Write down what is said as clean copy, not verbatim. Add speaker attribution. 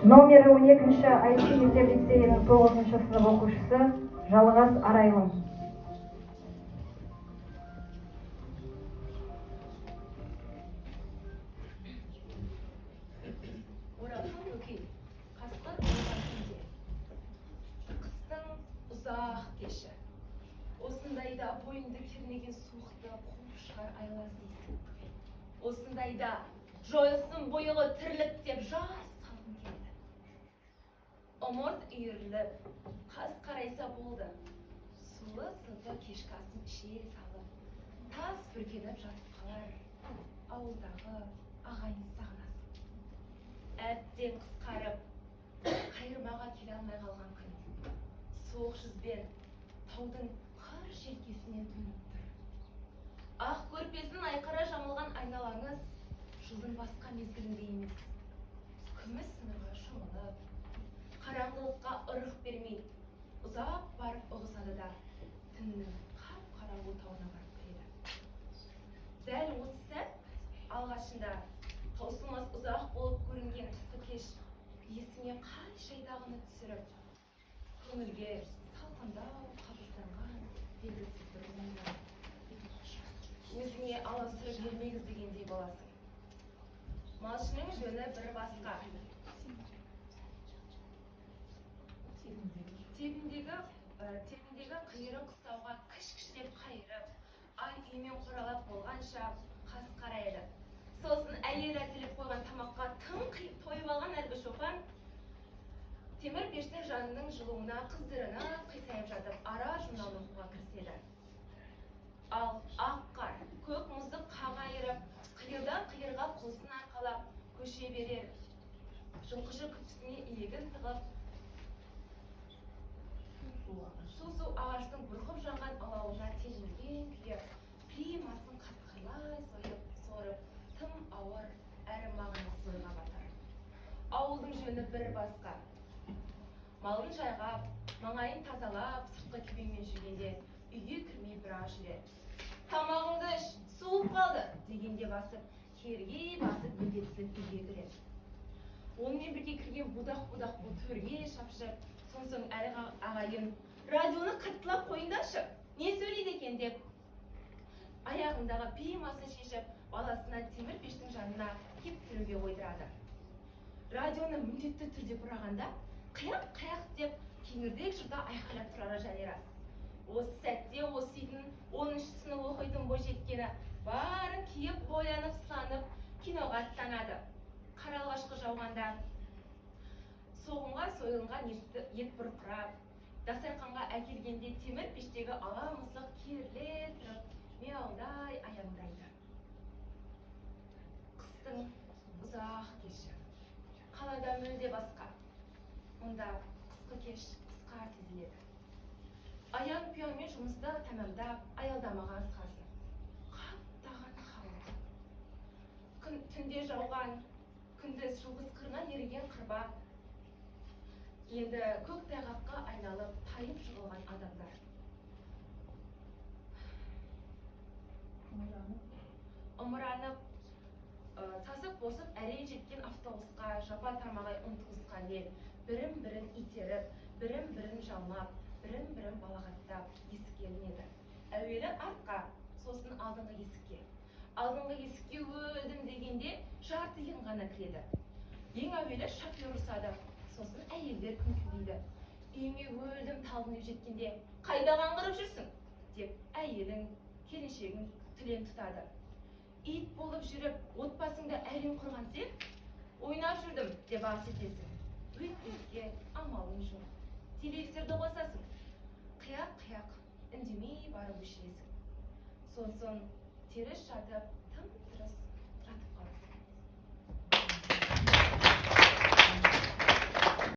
Speaker 1: Номері 12-ші IT мектеп лицейінің 9-шы сынып оқушысы Жалғас Арайлым.
Speaker 2: Оралхан көкей, қасқыр болған түнде. Қыстың ұзақ кеші. Осындайда бойыңды кернеген суықты қуып шығар айлас дейсің. Осындайда жойылсын бойығы тірлік деп жас салғың келді. Ымырт үйіріліп, қас қарайса болды. Сулы сылды кешкі асын іше салып, тас бүркеніп жатып қалар. Ауылдағы ағайын сағынасың. Әбден қысқарып, қайырмаға келе алмай қалған күн. Суық жүзбен таудың қар желкесінен төніп тұр. Ақ көрпесін айқара жамылған айналаңыз жылдың басқа мезгілінде емес. Күміс сынырға шомылып, қараңғылыққа ырық бермей, ұзақ барып ұғысады да түннің қап-қара отауына барып кіреді. Дәл осы сәт алғашында таусылмас ұзақ болып көрінген қысқы кеш есіңе қай шайдағыны түсіріп, көңілге салқындау қабызданған белгісіз бір мұңды өзіңе аласырып ермек іздегендей боласың. Малшының жөні бір басқа. Тебіндегі қиыры қыстауға кіш-кіштеп қайырып, ай үймен қоралап болғанша қас қарайды. Сосын әйел әзірлеп қойған тамаққа тым қиып тойып алған әлгі шопан темір пештің жанының жылуына қыздырына қисайып жатып ара журнал оқуға кіріседі. Ал ақ қар, көк мұзды қағайырып, қиырдан қиырға қосын арқалап көше берер. Жылқышы күпісіне иегін тығып, су ағаштың бұрқып жанған алауына телмірген күйі примасын қатқырлай сорып, тым ауыр әрі мағынасыз ойға батар. Ауылдың жөні бір басқа. Малын жайғап, маңайын тазалап, сыртқы күйбеңмен жүргенде үйге кірмей біраз жүреді. Тамағыңды іш, суып қалды дегенде басып, керге басып бөгетсіп үйге кіреді. Онымен бірге кірген будақ-будақ бұл төрге шапшып, сонсоң әрі ағайын радионы қаттылап қойыңдашы, не сөйлейді екен деп аяғындағы пимасын шешіп, баласына темір пештің жанына кеп кіруге ойдырады. Радионы міндетті түрде бұрағанда қияқ-қияқ деп кеңірдек жұрда айқайлап тұрары және рас. Осы сәтте осы үйдің 10-шы сынып оқитын бойжеткені барын киіп боянып сыланып киноға аттанады. Қаралғашқы жауғанда соғымға сойылған ет бұрқырап, дастарханға әкелгенде темір пештегі ала мысық керіле тұрып, мияудай аяңдайды. Қыстың ұзақ кеші. Қалада мүлде басқа. Мұнда қысқы кеш қысқа сезіледі. Аяң-пияумен жұмысты тәмамдап, аялдамаға асығасың. Қаптаған халық. Түнде жауған, күндіз жұлдыз қырынан еріген қырба. Енді көк тайғаққа айналып, тайып жығылған адамдар. Ымыранып, сасып босып әрең жеткен автобусқа жапа тармағай ұмтылысқан ел бірін-бірін итеріп, бірін-бірін жалмап, бірін-бірін балағаттап есікке ілінеді. Әуелі артқа, сосын алдыңғы есікке. Алдыңғы есікке өлдім дегенде жарты ең ғана кіреді. Ең әуелі шофер ұрсады, сосын әйелдер күңкілдейді. Үйіңе өлдім талдым деп жеткенде қайда қаңғырып жүрсің деп әйелің, келіншегің түлен тұтады. Ит болып жүріп, отбасыңда әрең құрған сен, ойнап жүрдім деп ас етесің. Өйтпеске амалың жоқ. Телевизорды қосасың. Қияқ-қияқ үндемей барып өшіресің. Сосын теріс жатып, тым-тырыс